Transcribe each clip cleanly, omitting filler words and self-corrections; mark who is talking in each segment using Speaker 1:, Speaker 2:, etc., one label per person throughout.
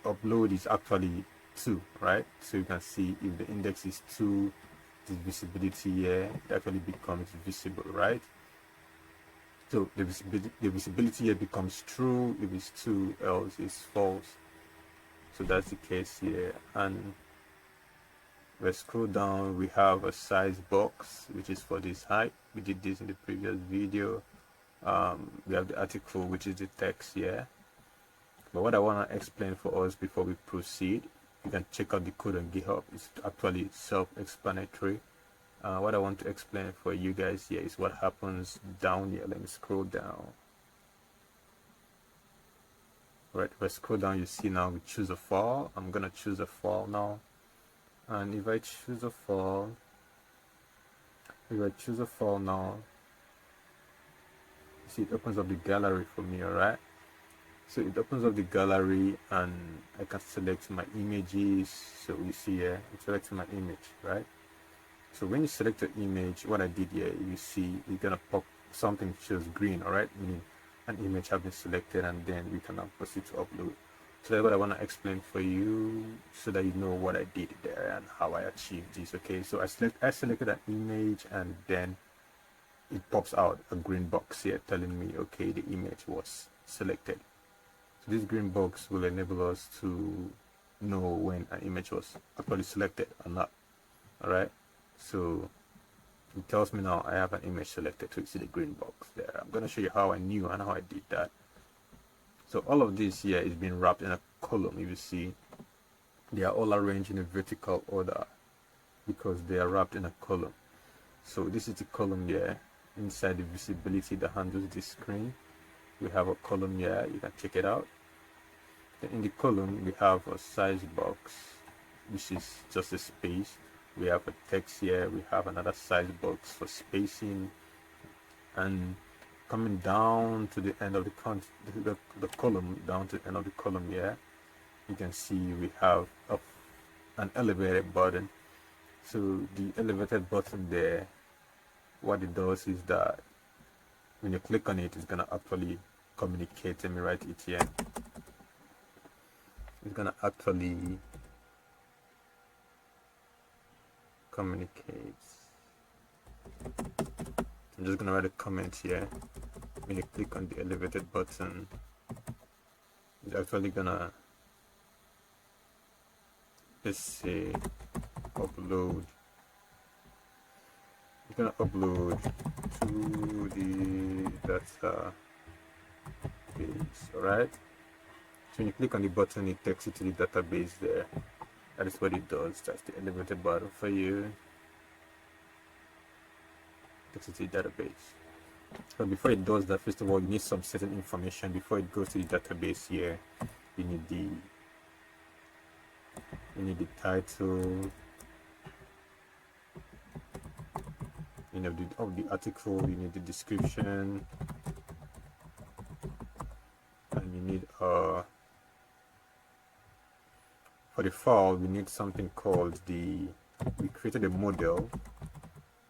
Speaker 1: upload is actually 2, right? So you can see if the index is 2, this visibility here, it actually becomes visible, right? So the visibility here becomes true if it's 2, else it's false. So that's the case here. And let's scroll down, we have a size box which is for this height. We did this in the previous video. We have the article, which is the text here. But what I want to explain for us before we proceed, you can check out the code on GitHub. It's actually self-explanatory. What I want to explain for you guys here is what happens down here. Let me scroll down. Right, if I scroll down, you see now we choose a file. I'm gonna choose a file now. And if I choose a file, now, you see it opens up the gallery for me, alright? So it opens up the gallery and I can select my images. So you see here, I'm selecting my image, right? So when you select your image, what I did here, you see you're gonna pop something shows green, alright? Meaning an image has been selected, and then we can now proceed to upload. So that's what I want to explain for you so that you know what I did there and how I achieved this. Okay, so I selected an image, and then it pops out a green box here telling me, okay, the image was selected. So this green box will enable us to know when an image was actually selected or not. Alright, so it tells me now I have an image selected. So you see the green box there. I'm going to show you how I knew and how I did that. So all of this here is being wrapped in a column. If you see, they are all arranged in a vertical order because they are wrapped in a column. So this is the column here inside the visibility that handles this screen. We have a column here, you can check it out. Then in the column we have a size box, which is just a space. We have a text here, we have another size box for spacing, and coming down to the end of the column, down to the end of the column here, you can see we have an elevated button. So the elevated button there, what it does is that when you click on it, it's gonna actually communicate. Let me write it here. It's gonna actually communicate. I'm just gonna write a comment here. When you click on the elevated button, it's actually gonna, let's say, upload. It's gonna upload to the database. Alright, so when you click on the button, it takes you to the database there. That is what it does. That's the elevated button for you. Takes you to the database. But before it does that, first of all, you need some certain information. Before it goes to the database here, you need the title, of the article, you need the description, and you need for the file we need something called we created a model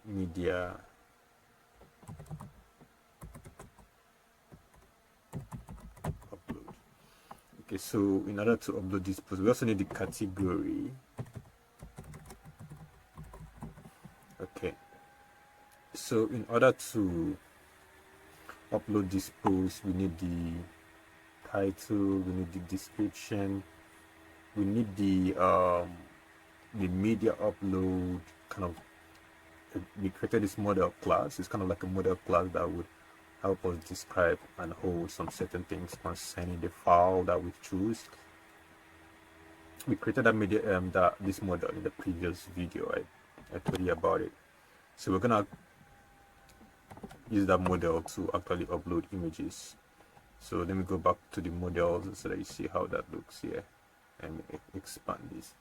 Speaker 1: media upload. Okay, so in order to upload this post, we also need the category. Okay, so in order to upload this post, we need the title, we need the description, we need the media upload. Kind of, we created this model class. It's kind of like a model class that would help us describe and hold some certain things concerning the file that we choose. We created that media this model in the previous video. I told you about it. So we're gonna use that model to actually upload images. So let me go back to the models so that you see how that looks here, and expand this.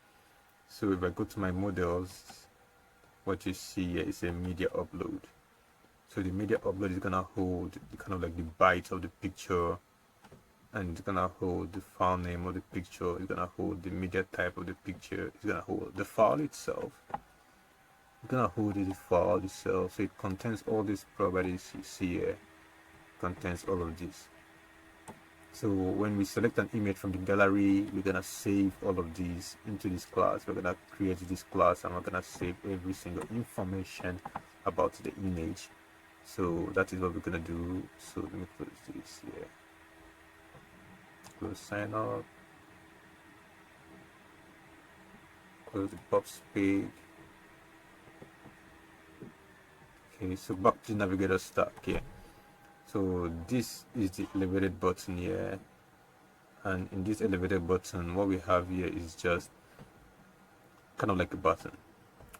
Speaker 1: So if I go to my models, what you see here is a media upload. So the media upload is gonna hold kind of like the byte of the picture, and it's gonna hold the file name of the picture, it's gonna hold the media type of the picture, it's gonna hold the file itself, it's gonna hold the file itself. So it contains all these properties you see here, contains all of this. So when we select an image from the gallery, we're gonna save all of these into this class. We're gonna create this class and we're gonna save every single information about the image. So that is what we're gonna do. So let me close this here. Close sign up. Close the pops page. Okay, so back to navigator stack here. So this is the elevated button here, and in this elevated button what we have here is just kind of like a button.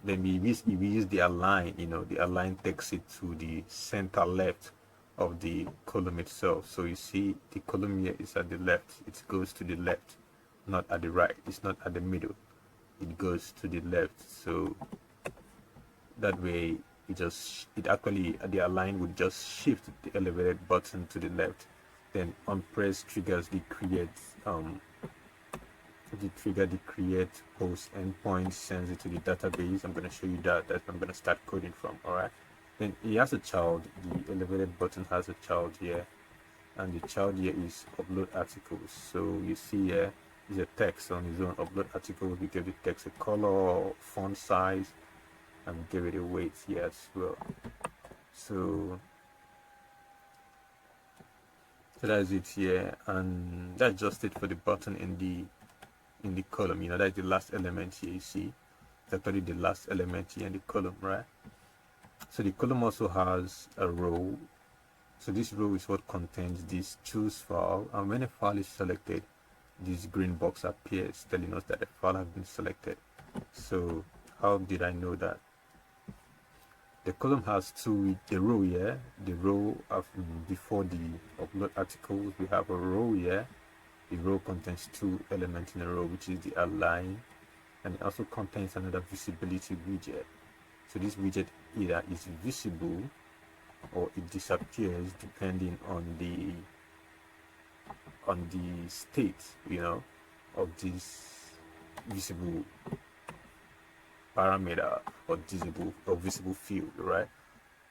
Speaker 1: Then we use the align, the align takes it to the center left of the column itself. So you see the column here is at the left, it goes to the left, not at the right, it's not at the middle, it goes to the left. So that way it actually, the align would just shift the elevated button to the left. Then on press triggers the create the create post endpoint, sends it to the database. I'm going to show you that. That's where I'm going to start coding from. All right, then it has a child. The elevated button has a child here, and the child here is upload articles. So you see here is a text on its own, upload articles. We give the text a color, font size, and give it a weight here as well. So that's it here, and that's just it for the button in the column. That's the last element here. You see it's actually the last element here in the column, right? So the column also has a row. So this row is what contains this choose file, and when a file is selected, this green box appears telling us that the file has been selected. So how did I know that? The column has the row here, the row of before the upload articles, we have a row here. The row contains two elements in a row, which is the align, and it also contains another visibility widget. So this widget either is visible or it disappears depending on the state, of this visible parameter or visible field, right?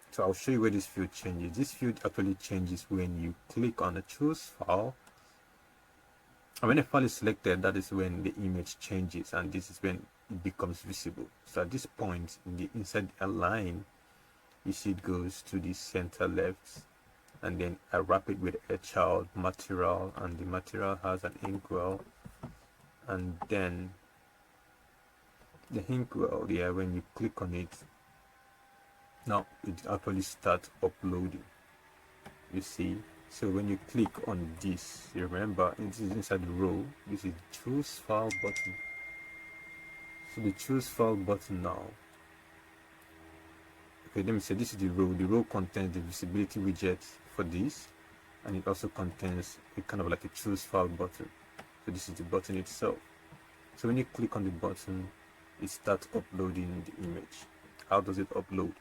Speaker 1: So I'll show you where this field changes. This field actually changes when you click on the choose file. And when a file is selected, that is when the image changes, and this is when it becomes visible. So at this point inside the align, you see it goes to the center left, and then I wrap it with a child material, and the material has an inkwell, and then the inkwell here, when you click on it, now it actually starts uploading, you see. So when you click on this, remember it is inside the row, this is choose file button. So the choose file button now, okay, let me say this is the row contains the visibility widget for this, and it also contains a kind of like a choose file button. So this is the button itself. So when you click on the button, it starts uploading the image. How does it upload?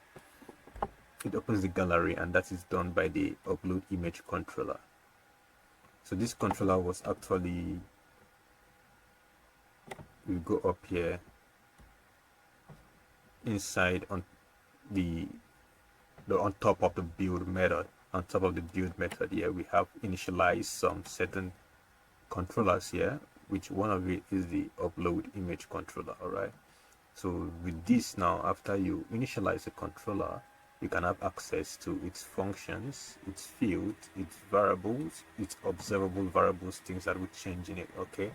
Speaker 1: It opens the gallery, and that is done by the upload image controller. So this controller was actually, we go up here inside on on top of the build method. On top of the build method here, we have initialized some certain controllers here, which one of it is the upload image controller. All right, so with this now, after you initialize the controller, you can have access to its functions, its fields, its variables, its observable variables, things that would change in it. Okay,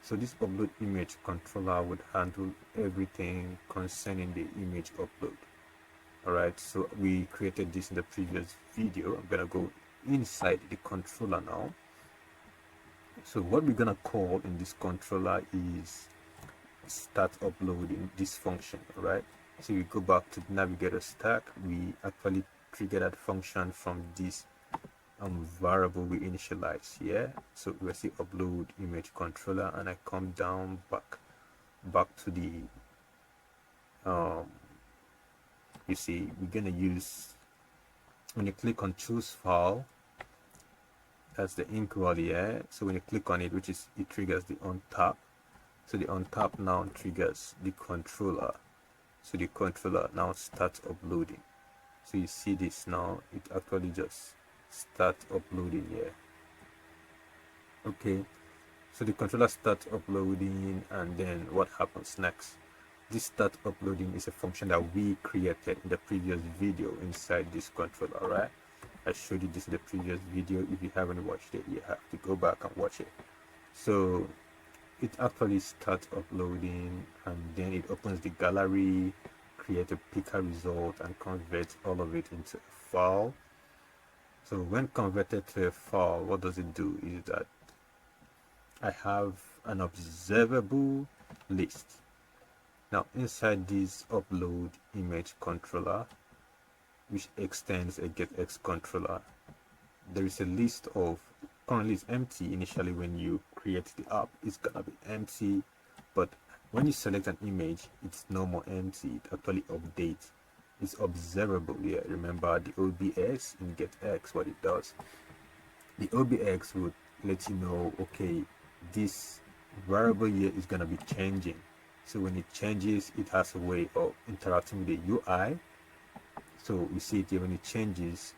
Speaker 1: so this upload image controller would handle everything concerning the image upload. All right, so we created this in the previous video. I'm gonna go inside the controller now. So what we're gonna call in this controller is start uploading this function. All right, so we go back to the navigator stack. We actually trigger that function from this variable we initialize here. So we see upload image controller, and I come down back to the you see, we're gonna use, when you click on choose file, that's the inkwell here. So when you click on it, it triggers the on tap. So the on tap now triggers the controller. So the controller now starts uploading. So you see this now, it actually just starts uploading here. Okay, so the controller starts uploading, and then what happens next? This start uploading is a function that we created in the previous video inside this controller, right? I showed you this in the previous video. If you haven't watched it, you have to go back and watch it. So it actually starts uploading, and then it opens the gallery, create a picker result, and converts all of it into a file. So when converted to a file, what does it do is that I have an observable list. Now inside this upload image controller, which extends a getX controller, there is a list of, currently it's empty. Initially when you create the app, it's gonna be empty, but when you select an image, it's no more empty. It actually updates. It's observable. Yeah, remember the OBX in getX, what it does. The OBX would let you know, okay, this variable here is gonna be changing. So when it changes, it has a way of interacting with the UI. So we see it here, when it changes,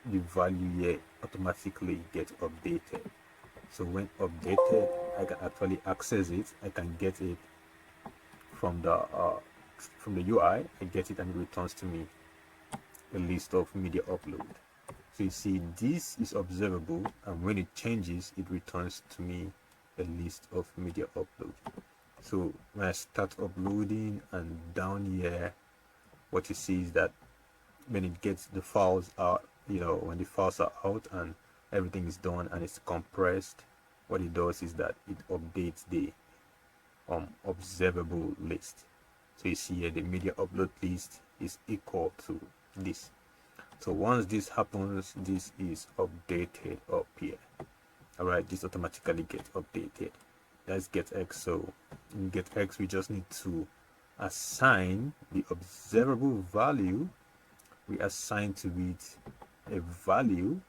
Speaker 1: the value here automatically gets updated. So when updated, I can actually access it. I can get it from the UI. I get it, and it returns to me a list of media upload. So you see, this is observable, and when it changes, it returns to me a list of media upload. So when I start uploading, and down here, what you see is that when it gets the files out, when the files are out and everything is done and it's compressed, what it does is that it updates the observable list. So you see here, the media upload list is equal to this. So once this happens, this is updated up here. All right, this automatically gets updated. Let's get X. So in get X, we just need to assign the observable value. We assign to it a value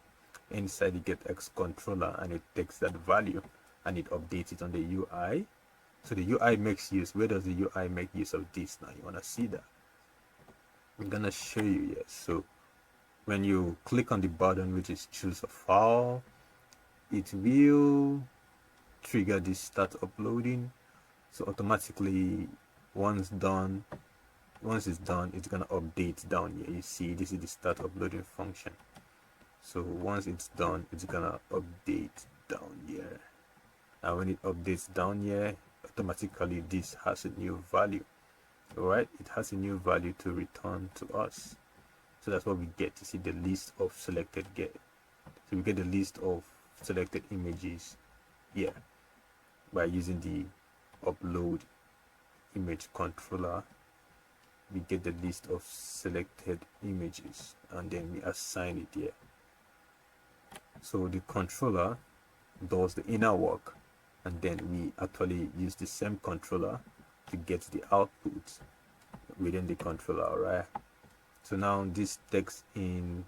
Speaker 1: inside the getX controller, and it takes that value and it updates it on the UI. So the UI makes use. Where does the UI make use of this? Now you want to see that. I'm gonna show you here. So when you click on the button, which is choose a file, it will trigger this start uploading. So automatically, once it's done, it's gonna update down here. You see, this is the start uploading function. So once it's done, it's gonna update down here. And when it updates down here, automatically this has a new value. All right, it has a new value to return to us. So that's what we get. To see the list of selected get. So we get the list of selected images here by using the upload image controller. We get the list of selected images, and then we assign it here. So the controller does the inner work, and then we actually use the same controller to get the output within the controller. All right, so now this takes in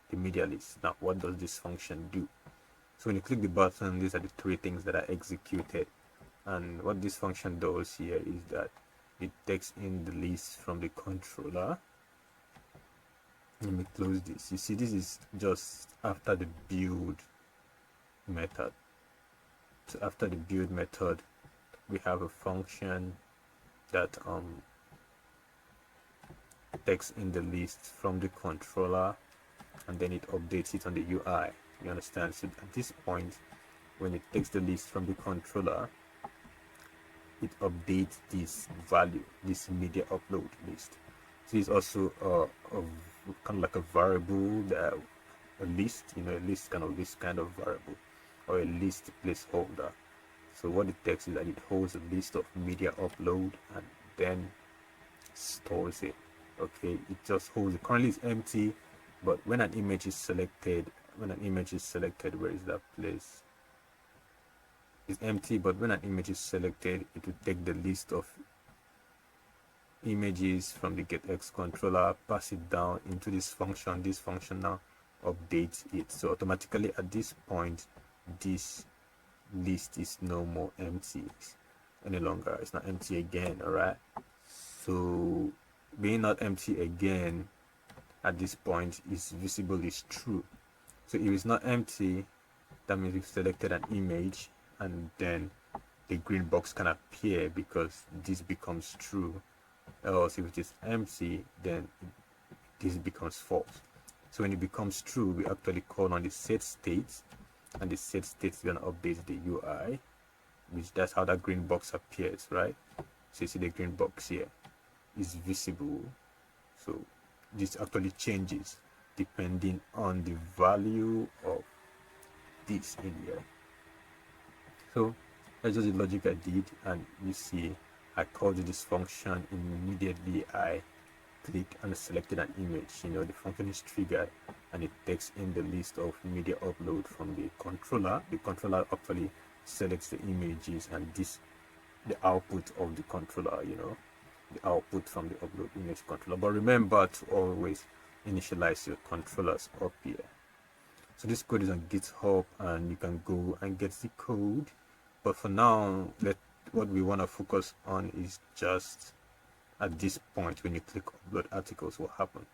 Speaker 1: the media list. Now what does this function do? So when you click the button, these are the three things that are executed, and what this function does here is that it takes in the list from the controller. Let me close this. You see, this is just after the build method. So after the build method, we have a function that takes in the list from the controller, and then it updates it on the UI. You understand? So at this point, when it takes the list from the controller, it updates this value, this media upload list. So it's also kind of like a variable, that a list, a list kind of variable, or a list placeholder. So what it takes is that it holds a list of media upload and then stores it. Okay, it just holds it. Currently it's empty, but when an image is selected, where is that place? It's empty, but when an image is selected, it will take the list of images from the getX controller, pass it down into this function. This function now updates it. So automatically at this point, this list is no more empty any longer. It's not empty again. All right, so being not empty again at this point is visible, is true. So if it's not empty, that means we've selected an image, and then the green box can appear because this becomes true. Else if it is empty, then this becomes false. So when it becomes true, we actually call on the set state, and the set state is going to update the UI, which that's how that green box appears, right? So you see the green box here is visible. So this actually changes depending on the value of this in here. So that's just the logic I did, and you see I called this function. Immediately I click and selected an image. The function is triggered and it takes in the list of media upload from the controller. The controller actually selects the images, and this the output of the controller, the output from the upload image controller. But remember to always initialize your controllers up here. So this code is on GitHub, and you can go and get the code. But for now, what we want to focus on is just at this point when you click upload articles, what happens.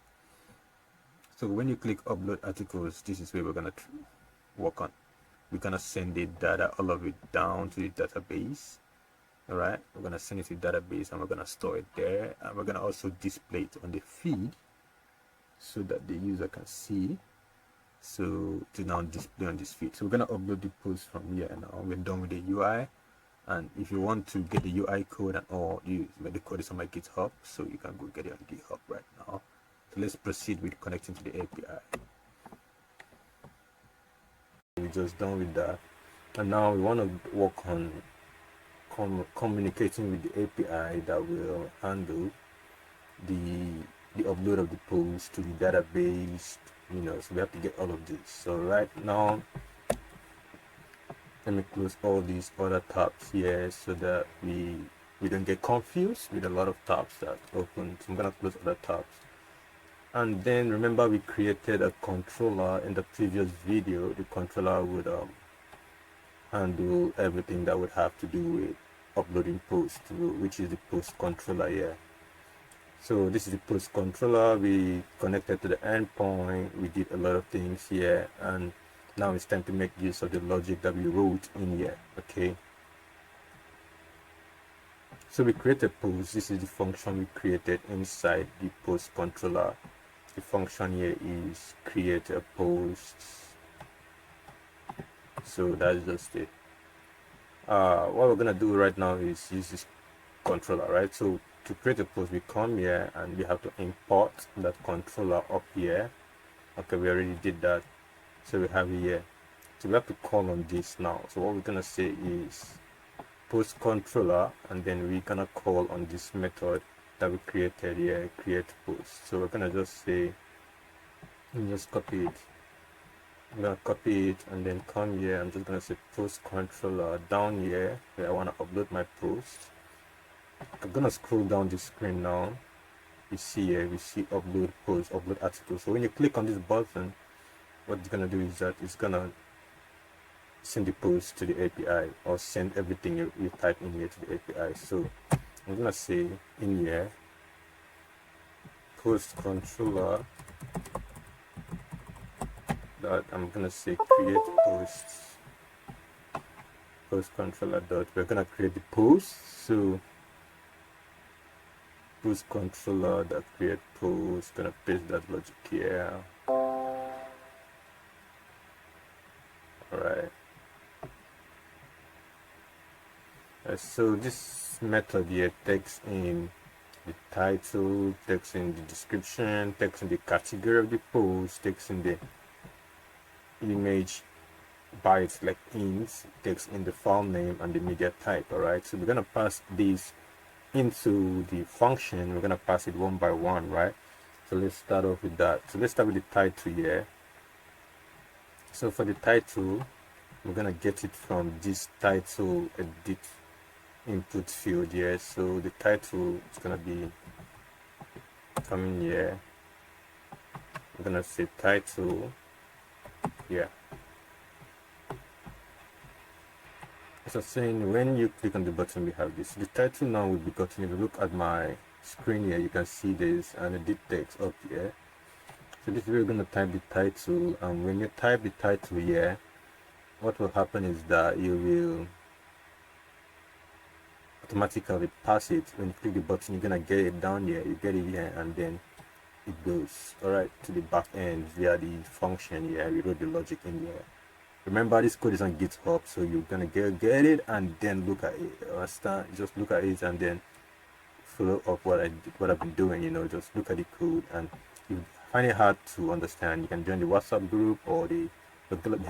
Speaker 1: So when you click upload articles, this is where we're gonna work on. We're gonna send the data, all of it, down to the database. All right, we're gonna send it to the database, and we're gonna store it there, and we're gonna also display it on the feed so that the user can see. So to now display on this feed. So we're gonna upload the post from here now. We're done with the UI. And if you want to get the UI code and all, the code is on my GitHub, so you can go get it on GitHub right now. So let's proceed with connecting to the API. We're just done with that, and now we want to work on communicating with the API that will handle the upload of the post to the database. So we have to get all of this. So right now, let me close all these other tabs here so that we don't get confused with a lot of tabs that open. So I'm gonna close other tabs. And then remember, we created a controller in the previous video. The controller would handle everything that would have to do with uploading posts, which is the post controller here. So this is the post controller. We connected to the endpoint. We did a lot of things here, and now it's time to make use of the logic that we wrote in here. Okay, so we created post. This is the function we created inside the post controller. The function here is create a post. So that's just it. What we're gonna do right now is use this controller, right? So to create a post, we come here and we have to import that controller up here. Okay, we already did that. So we have it here. So we have to call on this now. So what we're gonna say is post controller, and then we're gonna call on this method that we created here, create post. So we're gonna just say, just copy it. I'm gonna copy it and then come here. I'm just gonna say post controller down here where I want to upload my post. I'm gonna scroll down the screen now. You see here, we see upload post, upload article. So when you click on this button, what it's gonna do is that it's gonna send the post to the API, or send everything you type in here to the API. So I'm gonna say in here post controller that I'm gonna say create post controller dot, we're gonna create the post. So post controller that create post, gonna paste that logic here. Alright, so this method here takes in the title, takes in the description, takes in the category of the post, takes in the image bytes like ints, takes in the file name and the media type. Alright, so we're gonna pass these into the function. We're gonna pass it one by one, right? So let's start off with that. So let's start with the title here. So for the title, we're gonna get it from this title edit input field here. So the title is gonna be coming here. We're gonna say title here. So saying when you click on the button, we have this. The title now will be gotten. If you look at my screen here, you can see this and edit text up here. So this is where you're gonna type the title, and when you type the title here, what will happen is that you will automatically pass it. When you click the button, you're gonna get it down here, you get it here, and then it goes all right to the back end via the function here. We wrote the logic in here. Remember, this code is on GitHub, so you're gonna get it and then look at it. Understand? Just look at it and then follow up what I've been doing. You know, just look at the code, and if you find it hard to understand, you can join the WhatsApp group, or they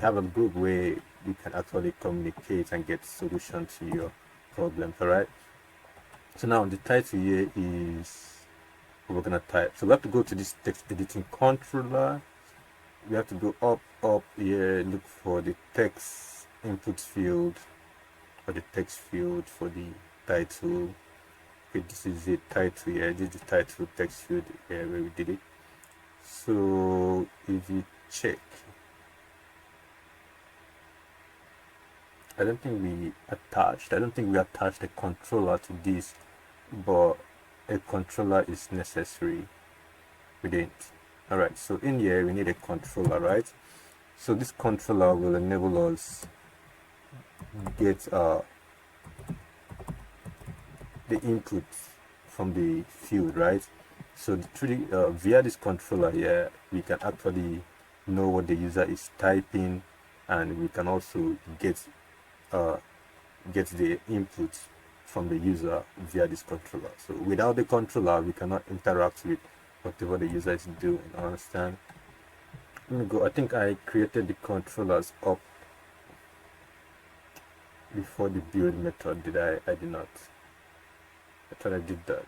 Speaker 1: have a group where you can actually communicate and get solution to your problems. All right. So now the title here is what we're gonna type. So we have to go to this text editing controller. We have to go up here, look for the text input field, or the text field for the title. Okay, this is the title here. This is the title text field here where we did it. So if you check, I don't think we attached a controller to this, but a controller is necessary. We didn't. All right, so in here we need a controller, right? So this controller will enable us get the input from the field, right? So via this controller here, we can actually know what the user is typing, and we can also get the input from the user via this controller. So without the controller, we cannot interact with whatever the user is doing. Understand? Let me go. I think I created the controllers up before the build method. Did I? I did not. I thought I did that.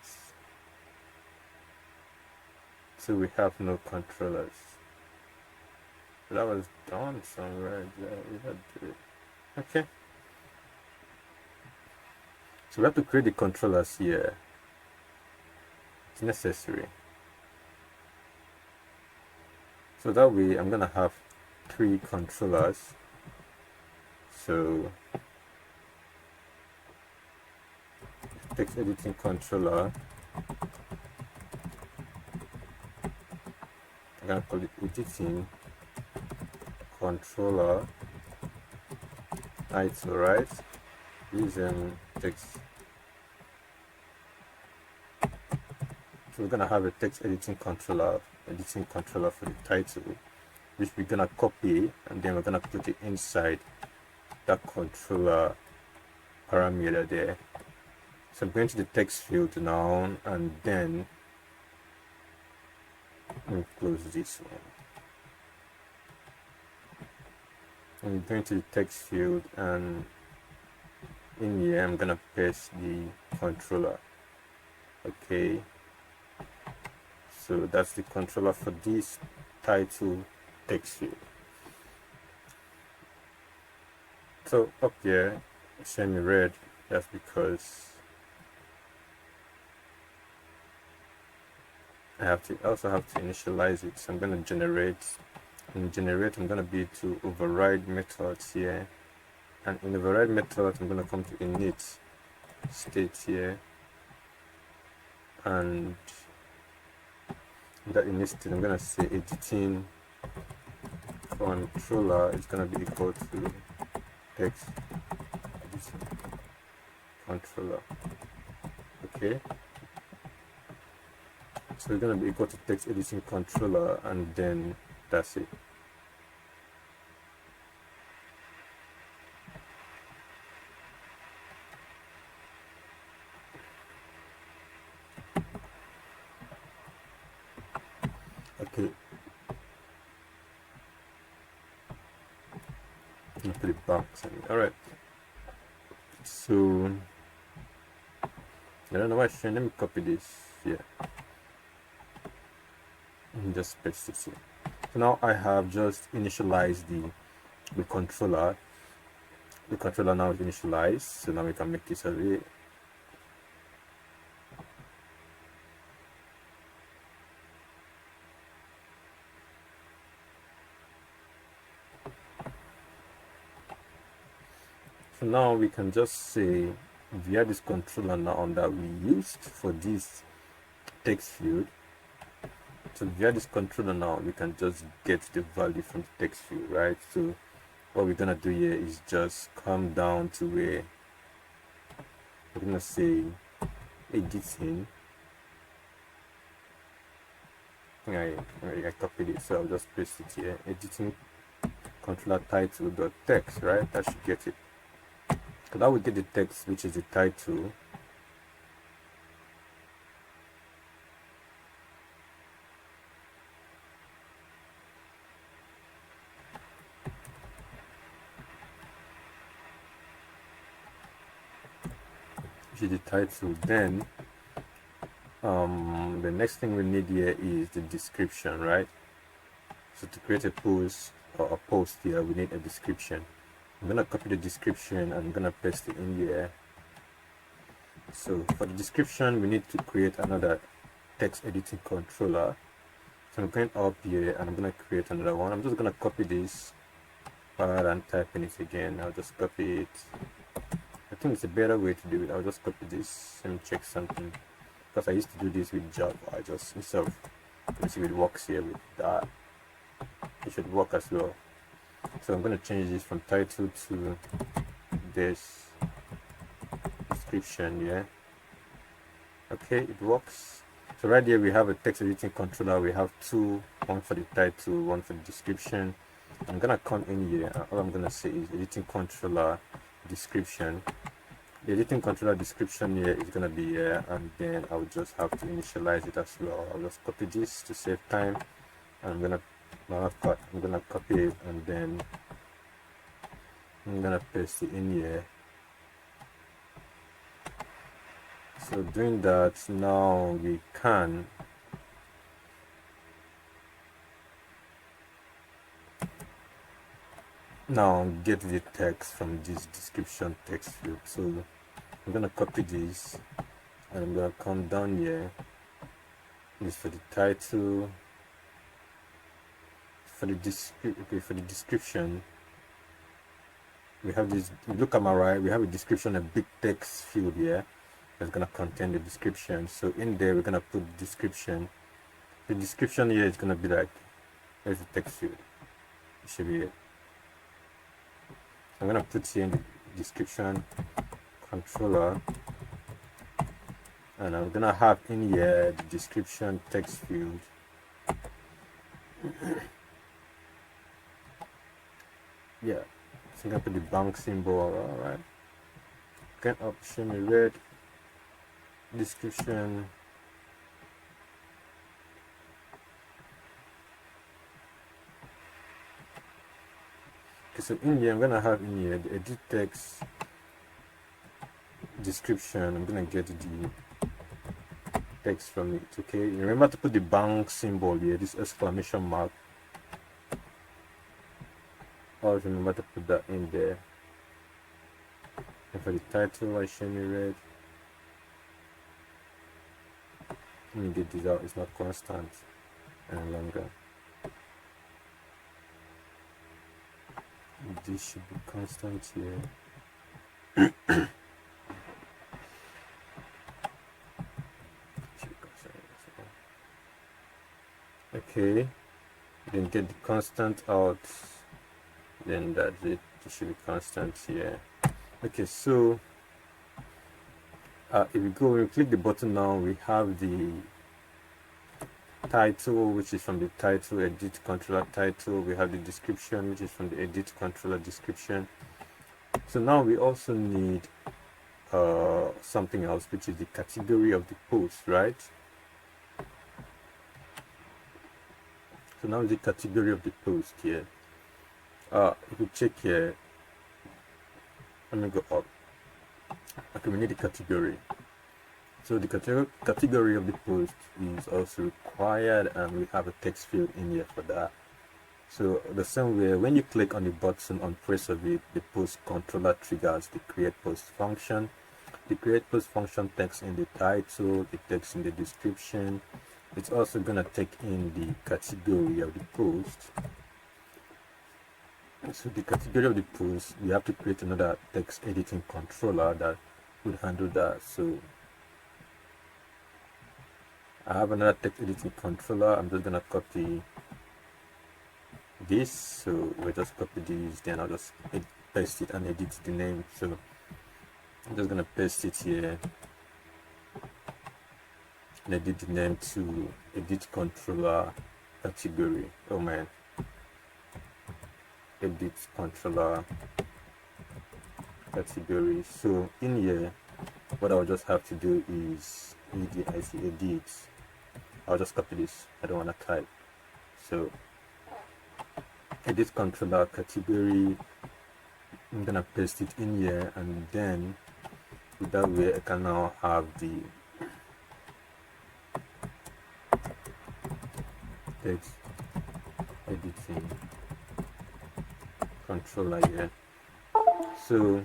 Speaker 1: So we have no controllers. That was done somewhere. Okay. So we have to create the controllers here. It's necessary. So that way I'm gonna have 3 controllers. So text editing controller, I'm gonna call it editing controller title, right? Use text. So we're gonna have a text editing controller for the title, which we're gonna copy, and then we're gonna put it inside that controller parameter there. So I'm going to the text field now, and then let me close this one. I'm going to the text field, and in here I'm gonna paste the controller. Okay, so that's the controller for this title text field. So up here semi-red, that's because I also have to initialize it. So I'm gonna generate. In generate, I'm gonna be to override methods here, and in override methods I'm gonna come to init state here, and that init state I'm gonna say editing controller is gonna be equal to text editing controller. Okay, so it's gonna be equal to text editing controller, and then that's it. Okay, I'll put it back. All right, so I don't know why it's showing. Let me copy this here and just paste it here. So now I have just initialized the controller. The controller now is initialized, so now we can make this array. So now we can just say via this controller now that we used for this text field. So via this controller now we can just get the value from the text field, right? So what we're gonna do here is just come down to where we're gonna say editing. I copied it, so I'll just paste it here. Editing controller title dot text, right? That should get it. So that will get the text, which is the title. Which is the title. Then the next thing we need here is the description, right? So to create a post or a post here, we need a description. I'm gonna copy the description and I'm gonna paste it in here. So for the description, we need to create another text editing controller. So I'm going up here and I'm gonna create another one. I'm just gonna copy this rather than typing it again. I'll just copy it. I think it's a better way to do it. I'll just copy this. Let me check something, because I used to do this with Java. I just, instead of, let me see if it works here with that. It should work as well. So I'm going to change this from title to this description. Yeah, okay, it works. So right here we have a text editing controller. We have two, one for the title, one for the description. I'm gonna come in here and all I'm gonna say is editing controller description. The editing controller description here is gonna be here, and then I'll just have to initialize it as well. I'll just copy this to save time, and I'm gonna copy it, and then I'm gonna paste it in here. So doing that, now we can get the text from this description text field. So I'm gonna copy this and I'm gonna come down here. This for the title, for the description we have this. Look at my right, we have a description, a big text field here that's gonna contain the description. So in there we're gonna put description. The description here is gonna be like, there's the text field, it should be it. I'm gonna put here in the description controller, and I'm gonna have in here the description text field. Yeah, so I'm gonna put the bank symbol. All right, get up, show me red description. So in here, I'm gonna have in here the edit text description. I'm gonna get the text from it. Okay, remember to put the bank symbol here, this exclamation mark. Always remember to put that in there. And for the title, I show me red. Let me get this out. It's not constant any longer. This should be constant here. Okay, then get the constant out, then that's it. It should be constant here. Okay, so if we click the button now, we have the title, which is from the title edit controller title. We have the description, which is from the edit controller description. So now we also need something else, which is the category of the post, right? So now the category of the post here. If you check here, let me go up. Okay, we need the category. So the category of the post is also required, and we have a text field in here for that. So the same way, when you click on the button on press of it, the post controller triggers the create post function. The create post function takes in the title, it takes in the description. It's also gonna take in the category of the post. So the category of the post, we have to create another text editing controller that would handle that. So I have another text editing controller. I'm just gonna copy this. So we'll just copy these, then I'll just paste it and edit the name. So I'm just gonna paste it here and edit the name to edit controller category. Oh man, edit controller category. So in here, what I'll just have to do is edit. I'll just copy this. I don't want to type. So edit controller category. I'm gonna paste it in here, and then with that way I can now have the text editing controller here. So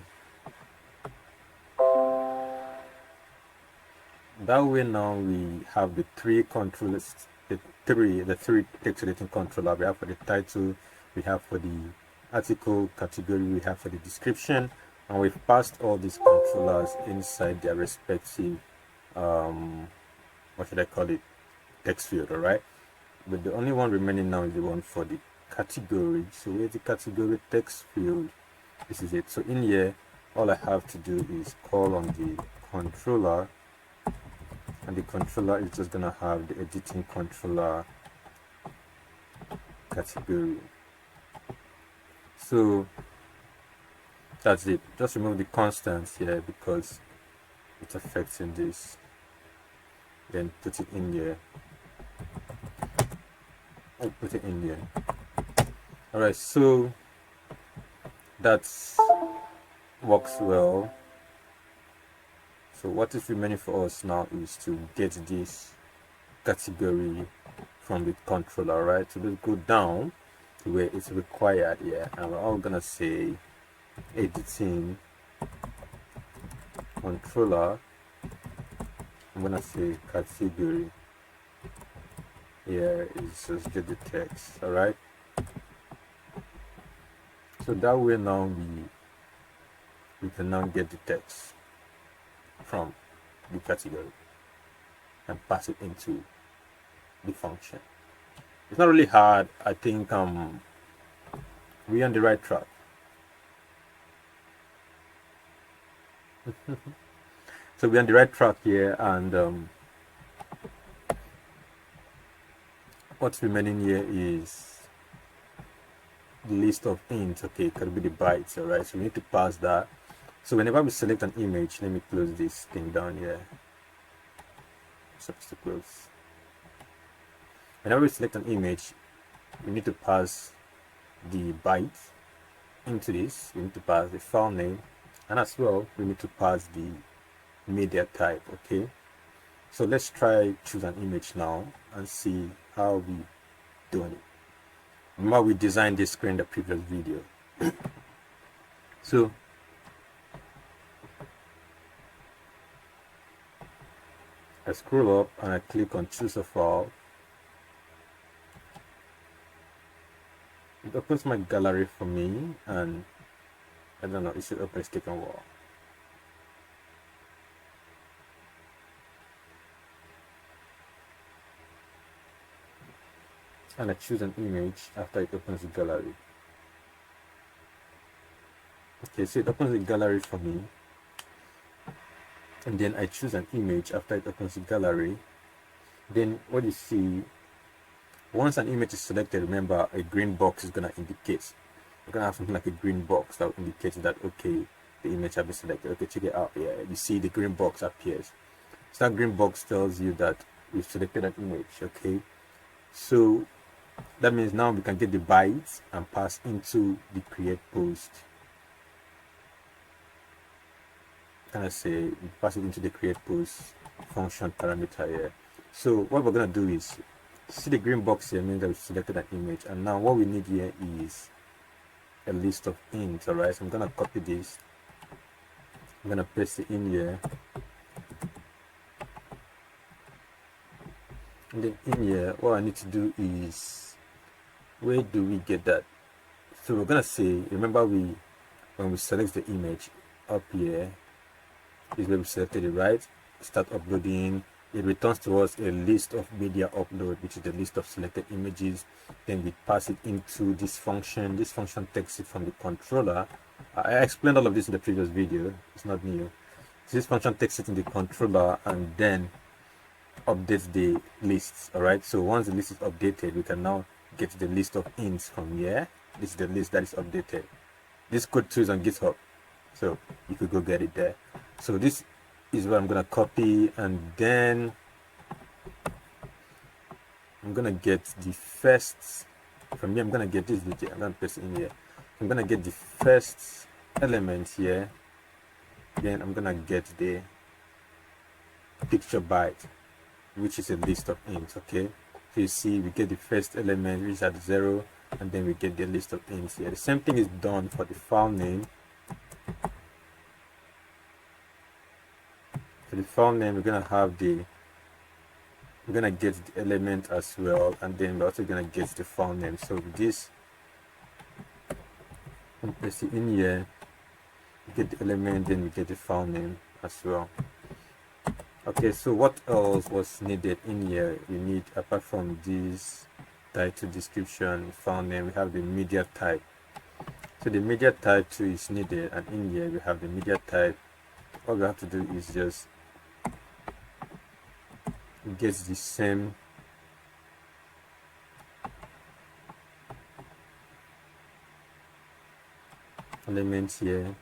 Speaker 1: that way now we have the three controllers, the three text editing controller. We have for the title, we have for the article category, we have for the description, and we've passed all these controllers inside their respective what should I call it, text field. All right, but the only one remaining now is the one for the category. So where's the category text field? This is it. So in here, all I have to do is call on the controller, and the controller is just gonna have the editing controller category. So that's it. Just remove the constants here because it's affecting this. Then put it in here. I'll put it in here. Alright, so that's works well. So what is remaining for us now is to get this category from the controller, right? So let's go down to where it's required here, and we're all gonna say editing controller. I'm gonna say category. Here is just get the text. All right. So that way now we can now get the text from the category and pass it into the function. It's not really hard. I think we're on the right track. So we're on the right track here, and what's remaining here is the list of int. Okay, it could be the bytes. All right, so we need to pass that. So whenever we select an image, let me close this thing down here. It's supposed to close. Whenever we select an image, we need to pass the bytes into this. We need to pass the file name, and as well we need to pass the media type. Okay, so let's try choose an image now and see how we doing it. Remember, we designed this screen in the previous video. So I scroll up and I click on choose a file. It opens my gallery for me, and I don't know, it should open stick and wall. And I choose an image after it opens the gallery. Okay, so it opens the gallery for me, and then I choose an image after it opens the gallery. Then what you see, once an image is selected, remember a green box is going to indicate. We're going to have something like a green box that will indicate that, okay, the image has been selected. Okay, check it out here. You see the green box appears. So that green box tells you that we've selected an image. Okay, so that means now we can get the bytes and pass into the create post. Can I say we pass it into the create post function parameter here. So what we're going to do is, see the green box here means that we selected an image, and now what we need here is a list of int. All right, so I'm going to copy this, I'm going to paste it in here, and then in here what I need to do is, where do we get that? So we're going to say, remember when we select the image, up here is where we selected it, right? Start uploading, it returns to us a list of media upload, which is the list of selected images. Then we pass it into this function. This function takes it from the controller. I explained all of this in the previous video. It's not new. So this function takes it in the controller and then updates the lists. All right, so once the list is updated, we can now get the list of ints from here. This is the list that is updated. This code too is on GitHub, so you could go get it there. So this is what I'm gonna copy, and then I'm gonna get the first from here. I'm gonna get this digit. I'm gonna paste it in here. I'm gonna get the first element here. Then I'm gonna get the picture byte, which is a list of ints. Okay, so you see we get the first element, which is at 0, and then we get the list of ints here. The same thing is done for the file name. For the file name, we're gonna get the element as well, and then we're also gonna get the file name. So with this, I'm pressing in here, we get the element, then we get the file name as well. Okay, so what else was needed in here? We need, apart from this title, description, file name, we have the media type. So the media type too is needed, and in here we have the media type. All we have to do is just get the same element here.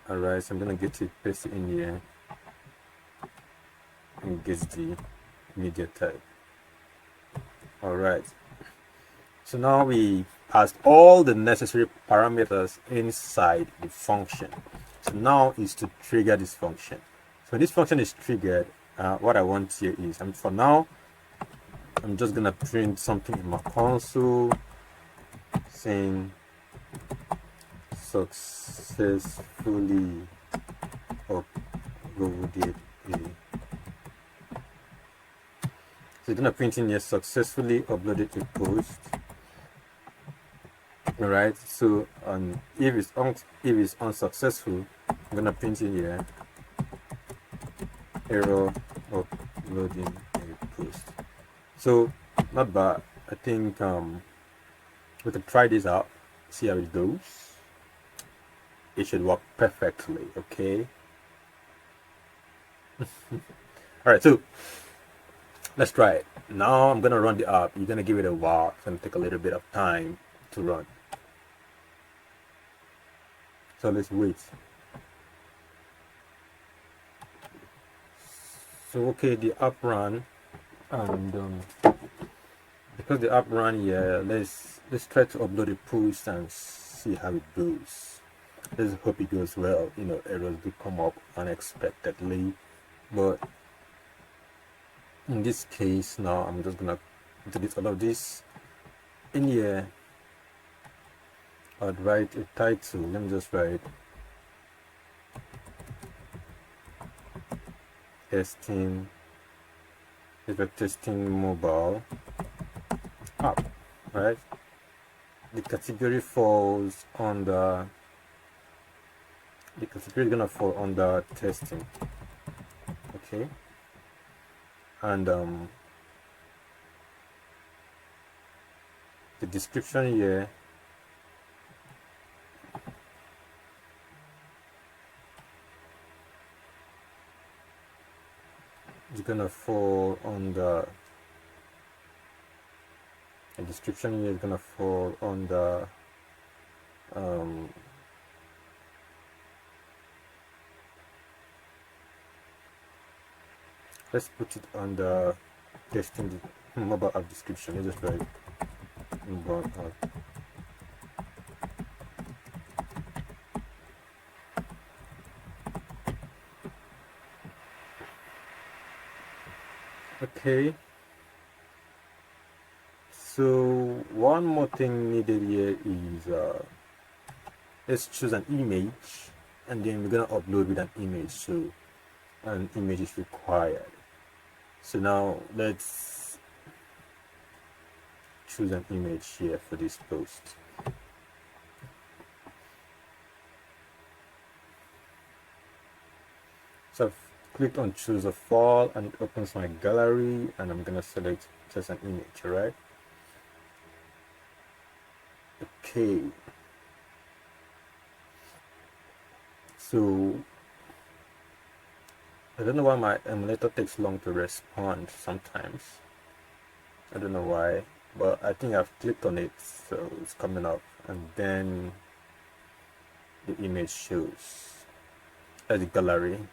Speaker 1: Alright, so I'm gonna get it, paste it in here, and get the media type. Alright, so now we passed all the necessary parameters inside the function. So now is to trigger this function. So this function is triggered. What I want here is, for now, I'm just gonna print something in my console saying successfully uploaded a. So you're gonna print in here successfully uploaded a post. All right. So if it's unsuccessful, I'm gonna print in here error uploading a post. So not bad. I think we can try this out, see how it goes. It should work perfectly. Okay. All right, so let's try it. Now I'm gonna run the app. You're gonna give it a while. It's gonna take a little bit of time to run. So let's wait. So okay, the app ran, and because the app ran here, let's try to upload a post and see how it goes. Let's hope it goes well. You know, errors do come up unexpectedly, but in this case, now I'm just gonna delete all of this. In here, I'd write a title. Let me just write testing. It's a testing mobile app, right? The category falls under. The category is gonna fall under testing. Okay. And the description here is gonna fall under the description here is gonna fall under let's put it under testing the mobile app description. Let's just write mobile app. Okay, so one more thing needed here is let's choose an image, and then we're gonna upload with an image. So an image is required. So now let's choose an image here for this post. So click on choose a file and it opens my gallery, and I'm gonna select just an image. All right. Okay. So I don't know why my emulator takes long to respond sometimes. I don't know why, but I think I've clicked on it, so it's coming up, and then the image shows as the gallery.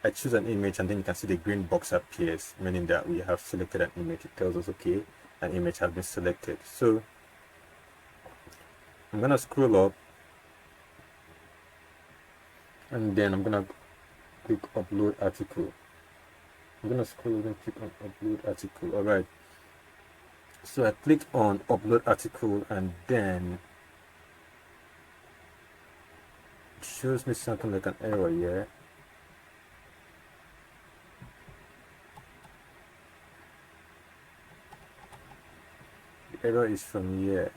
Speaker 1: I choose an image, and then you can see the green box appears, meaning that we have selected an image. It tells us, okay, an image has been selected. So I'm gonna scroll up, and then I'm gonna click upload article. I'm gonna scroll and click on upload article. All right. So I click on upload article, and then it shows me something like an error here. The error is from here.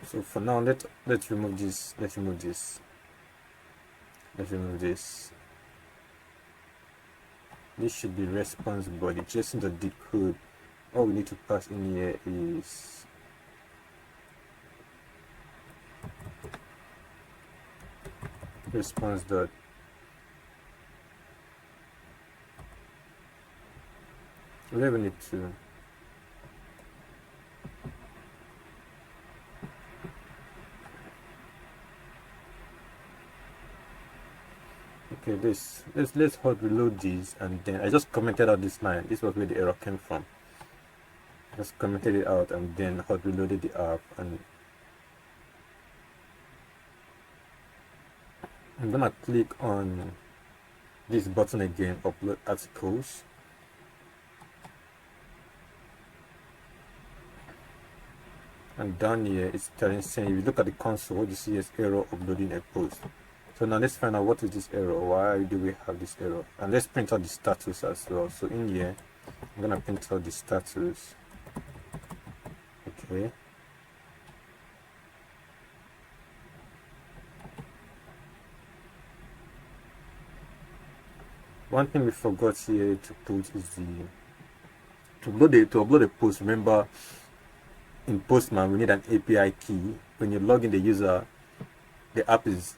Speaker 1: So for now, let's remove this. Let's remove this. This should be response body. Just in the code, all we need to pass in here is response dot. We don't even need to. Okay, let's hot reload this, and then I just commented out this line. This was where the error came from. Just commented it out and then hot reloaded the app, and I'm gonna click on this button again, upload articles. And down here it's saying, if you look at the console, what you see is error uploading a post. So now let's find out what is this error, why do we have this error, and let's print out the status as well. So in here I'm gonna print out the status. Okay, one thing we forgot here to put is to upload a post. Remember, in Postman we need an API key. When you log in the user, the app is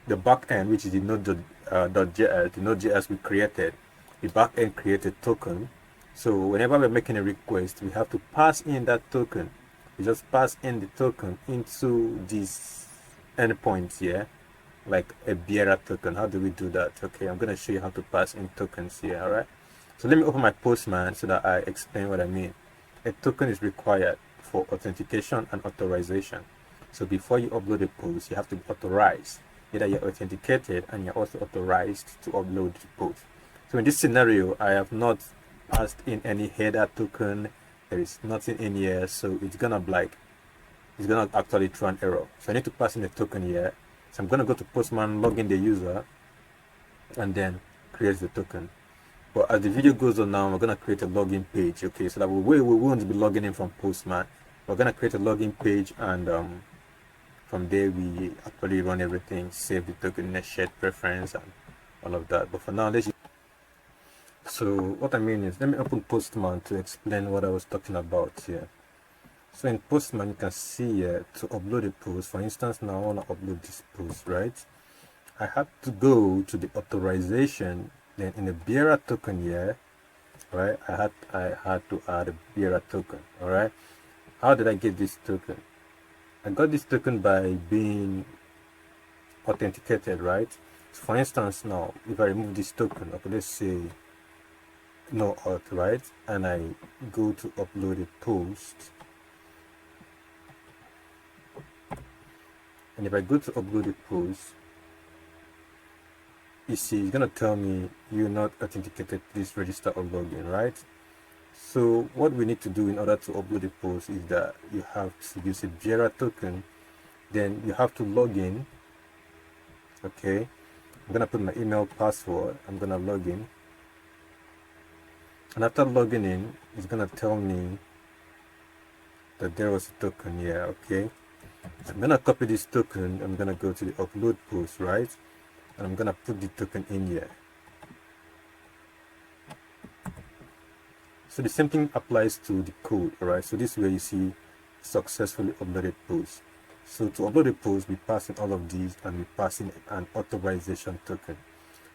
Speaker 1: the backend, which is the Node.js, the Node.js we created. The backend created token. So whenever we're making a request, we have to pass in that token. We just pass in the token into this endpoint here, like a bearer token. How do we do that? Okay, I'm gonna show you how to pass in tokens here. All right. So let me open my Postman so that I explain what I mean. A token is required for authentication and authorization. So before you upload a post, you have to be authorized. Either you're authenticated and you're also authorized to upload the post. So in this scenario, I have not passed in any header token. There is nothing in here, so it's gonna actually throw an error. So I need to pass in a token here. So I'm gonna go to Postman, log in the user, and then create the token. But as the video goes on now, we're gonna create a login page. Okay, so that we won't be logging in from Postman. We're gonna create a login page, and from there we actually run everything, save the token in a shared preference and all of that. But for now, so what I mean is, let me open Postman to explain what I was talking about here. So in Postman, you can see here to upload a post. For instance, now I want to upload this post, right? I had to go to the authorization, then in the bearer token here, right? I had to add a bearer token. All right. How did I get this token? I got this token by being authenticated, right? So for instance, now if I remove this token, okay, let's say no auth, right? And I go to upload a post, and if I go to upload a post, you see it's gonna tell me you're not authenticated, please register or log in, right? So what we need to do in order to upload a post is that you have to use a bearer token, then you have to log in. Okay, I'm gonna put my email password, I'm gonna log in, and after logging in, it's gonna tell me that there was a token here. Okay, I'm gonna copy this token. I'm gonna go to the upload post, right? And I'm gonna put the token in here. So the same thing applies to the code, all right? So this is where you see successfully uploaded post. So to upload a post, we pass in all of these and we pass in an authorization token.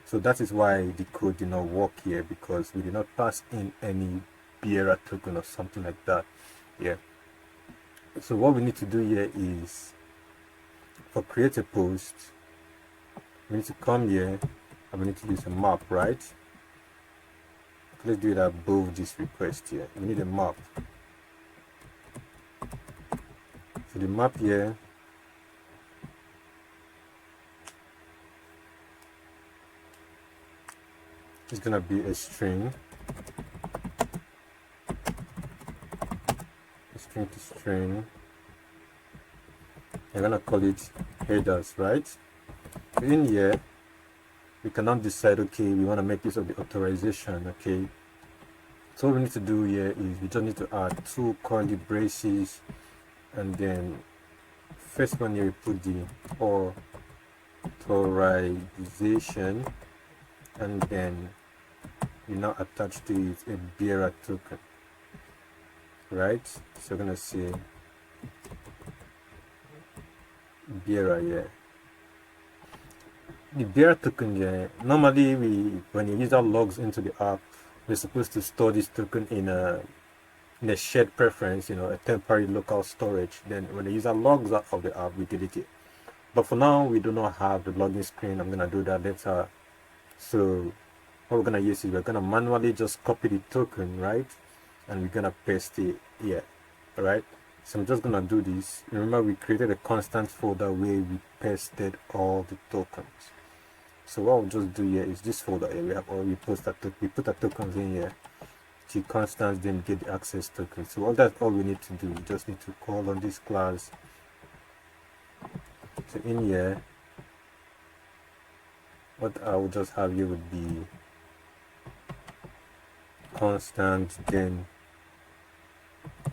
Speaker 1: So that is why the code did not work here, because we did not pass in any bearer token or something like that. Yeah. So what we need to do here is, for create a post, we need to come here and we need to use a map, right? Let's do it above this request here. We need a map. So the map here is gonna be a string to string. I'm gonna call it headers, right? In here we cannot decide, okay, we want to make use of the authorization. Okay, so what we need to do here is we just need to add 2 curly braces, and then first one here we put the authorization, and then we now attach to it a bearer token, right? So we're gonna say bearer here. The bearer token here, normally when a user logs into the app, we're supposed to store this token in a shared preference, a temporary local storage. Then when the user logs out of the app, we delete it. But for now, we do not have the login screen. I'm gonna do that later. So what we're gonna use is we're gonna manually just copy the token, right? And we're gonna paste it here, all right? So I'm just gonna do this. Remember, we created a constant folder where we pasted all the tokens. So what we'll just do here is this folder here, we have already we put the tokens in here. The constants, then get the access token. So that's all we need to do. We just need to call on this class. So in here, what I will just have here would be constant, then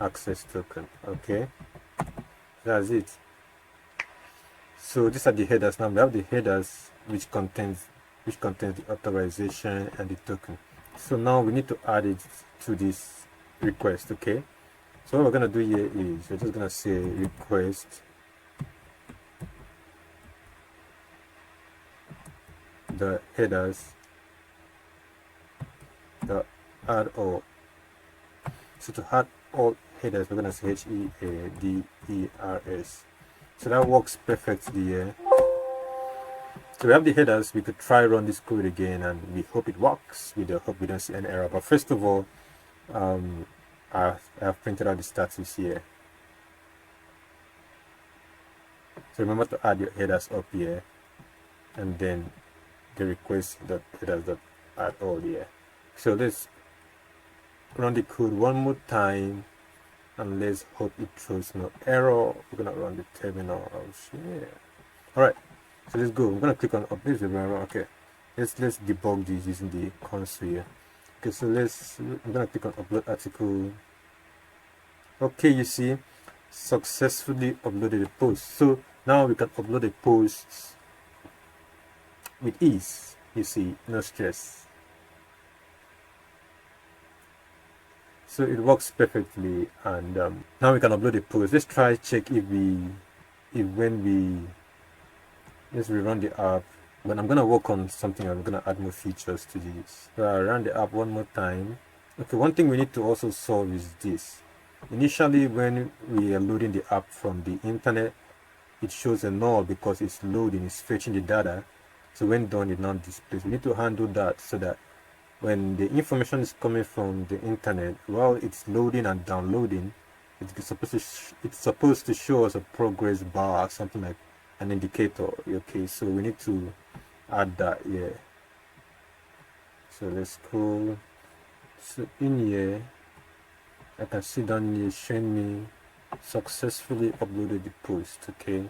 Speaker 1: access token. Okay, that's it. So these are the headers. Now we have the headers which contains the authorization and the token. So now we need to add it to this request. Okay, so what we're gonna do here is we're just gonna say request the headers the add all. So to add all headers, we're gonna say headers. So that works perfectly here. So we have the headers. We could try run this code again, and we hope it works. We hope we don't see any error. But first of all, I have printed out the status here. So remember to add your headers up here, and then the request that headers that add all here. So let's run the code one more time, and let's hope it throws no error. We're gonna run the terminal here. All right. So let's go. I'm gonna click on update. Okay, let's debug this using the console here. Okay, so I'm gonna click on upload article. Okay, you see, successfully uploaded a post. So now we can upload a post with ease. You see, no stress. So it works perfectly, and now we can upload a post. Let's try check let's rerun the app. When I'm gonna work on something, I'm gonna add more features to this. So I run the app one more time. Okay, one thing we need to also solve is this. Initially, when we are loading the app from the internet, it shows a null because it's loading, it's fetching the data. So when done, it now displays. We need to handle that so that when the information is coming from the internet, while it's loading and downloading, it's supposed to show us a progress bar or something like an indicator. Okay, so we need to add that here. So let's scroll. So in here, I can see down here showing me successfully uploaded the post. Okay,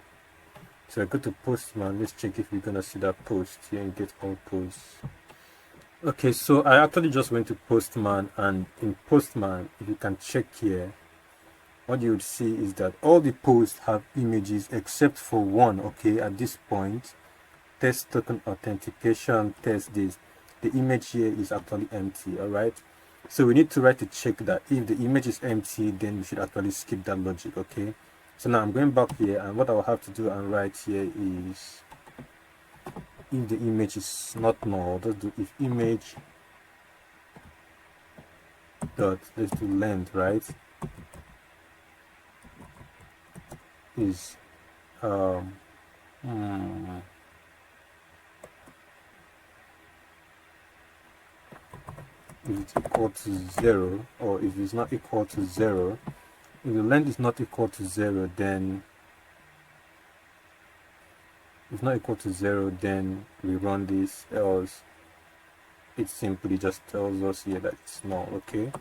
Speaker 1: so I go to Postman. Let's check if we're gonna see that post here and get all posts. Okay, so I actually just went to Postman, and in Postman, if you can check here, what you would see is that all the posts have images except for one. Okay, at this point, test token authentication, test this, the image here is actually empty. All right, so we need to write a check that if the image is empty, then we should actually skip that logic. Okay, so now I'm going back here, and what I will have to do and write here is, if the image is not null, let's do if image dot, let's do length, right, is if it's equal to 0, or if it's not equal to 0, if the length is not equal to 0, then if not equal to 0, then we run this, else it simply just tells us here that it's null. Okay,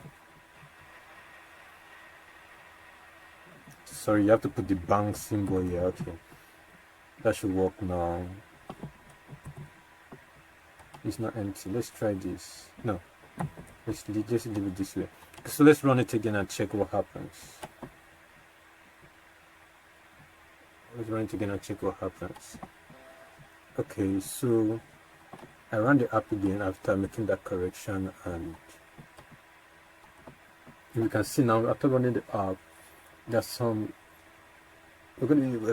Speaker 1: sorry, you have to put the bang symbol here. Okay, that should work now. It's not empty. Let's try this. No, let's just leave it this way. So let's run it again and check what happens. Let's run it again and check what happens. Okay, so I ran the app again after making that correction, and you can see now after running the app, there's some,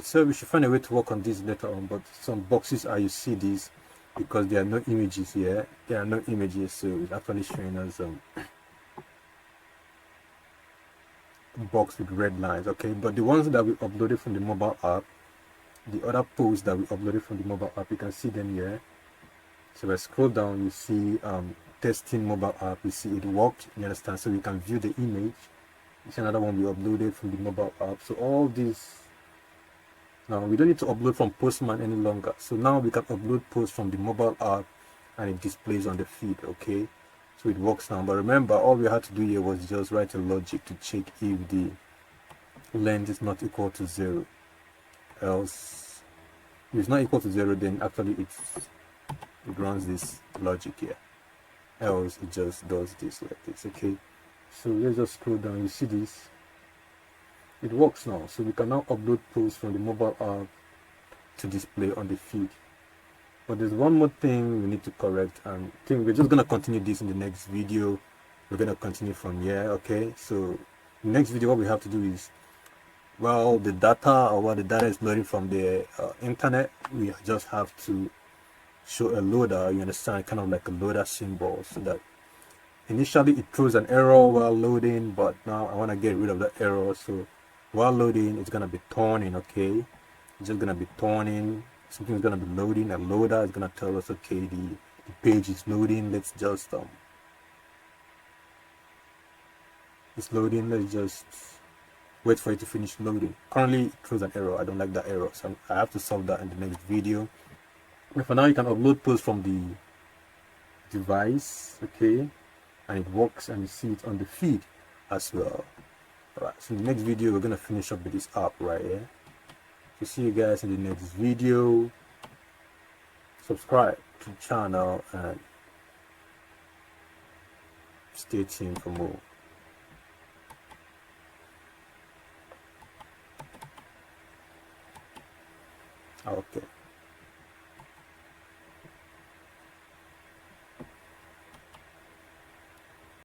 Speaker 1: so we should find a way to work on this later on, but some boxes are, you see these, because there are no images here, there are no images, so it's actually showing us box with red lines. Okay, but the ones that we uploaded from the mobile app, the other posts that we uploaded from the mobile app, you can see them here. So if I scroll down, you see testing mobile app, you see it worked, you understand, so we can view the image. It's another one we uploaded from the mobile app. So all these, now we don't need to upload from Postman any longer, so now we can upload posts from the mobile app and it displays on the feed. Okay, so it works now. But remember, all we had to do here was just write a logic to check if the length is not equal to 0, else if it's not equal to 0, then actually it runs this logic here, else it just does this like this. Okay, so let's just scroll down, you see this, it works now. So we can now upload posts from the mobile app to display on the feed. But there's one more thing we need to correct, and I think we're just going to continue this in the next video. We're going to continue from here. Okay, so the next video, what we have to do is, well, the data, or what the data is loading from the internet, we just have to show a loader, you understand, kind of like a loader symbol, so that initially it throws an error while loading, but now I want to get rid of that error. So while loading, it's going to be turning. Okay, it's just going to be turning, something's going to be loading, a loader is going to tell us, okay, the page is loading, let's just it's loading, let's just wait for it to finish loading. Currently it throws an error, I don't like that error, so I have to solve that in the next video. But for now, you can upload posts from the device, okay, and it works, and you see it on the feed as well. Alright, so in the next video we're gonna finish up with this app right here. So see you guys in the next video. Subscribe to the channel and stay tuned for more. Okay.